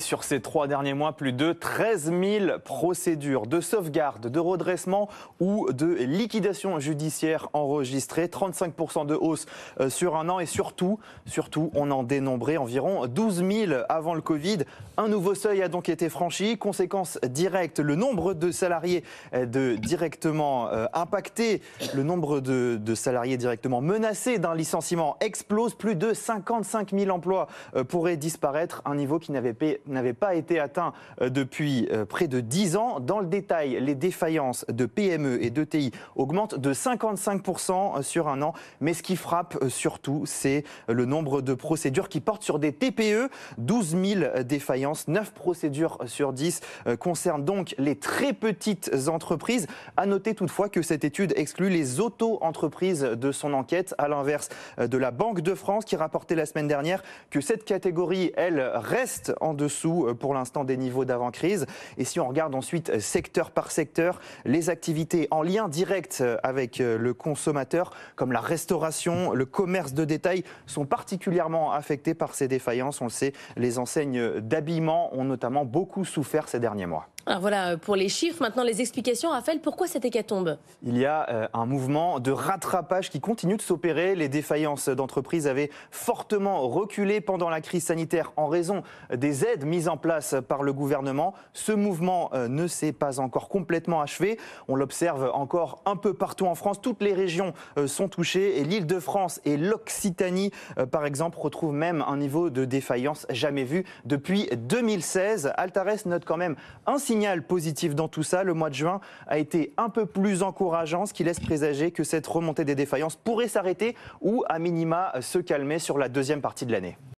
sur ces 3 derniers mois, plus de 13 000 procédures de sauvegarde, de redressement ou de liquidation judiciaire enregistrées. 35% de hausse sur un an et surtout, on en dénombrait environ 12 000 avant le Covid. Un nouveau seuil a donc été franchi. Conséquence directe, le nombre de salariés directement impactés, le nombre de salariés directement menacés d'un licenciement explose. Plus de 55 000 emplois pourraient disparaître, un niveau qui n'avait pas été atteint depuis près de 10 ans. Dans le détail, les défaillances de PME et d'ETI augmentent de 55% sur un an. Mais ce qui frappe surtout, c'est le nombre de procédures qui portent sur des TPE. 12 000 défaillances, 9 procédures sur 10 concernent donc les très petites entreprises. À noter toutefois que cette étude exclut les auto-entreprises de son enquête, à l'inverse de la Banque de France qui rapportait la semaine dernière que cette catégorie, elle, reste en dessous pour l'instant des niveaux d'avant-crise. Et si on regarde ensuite secteur par secteur, les activités en lien direct avec le consommateur, comme la restauration, le commerce de détail, sont particulièrement affectées par ces défaillances. On le sait, les enseignes d'habillement ont notamment beaucoup souffert ces derniers mois. Alors voilà pour les chiffres, maintenant les explications. Raphaël, pourquoi cette hécatombe ? Il y a un mouvement de rattrapage qui continue de s'opérer. Les défaillances d'entreprises avaient fortement reculé pendant la crise sanitaire en raison des aides mises en place par le gouvernement. Ce mouvement ne s'est pas encore complètement achevé. On l'observe encore un peu partout en France. Toutes les régions sont touchées et l'Île-de-France et l'Occitanie, par exemple, retrouvent même un niveau de défaillance jamais vu depuis 2016. Altares note quand même un signal positif dans tout ça. Le mois de juin a été un peu plus encourageant, ce qui laisse présager que cette remontée des défaillances pourrait s'arrêter ou à minima se calmer sur la deuxième partie de l'année.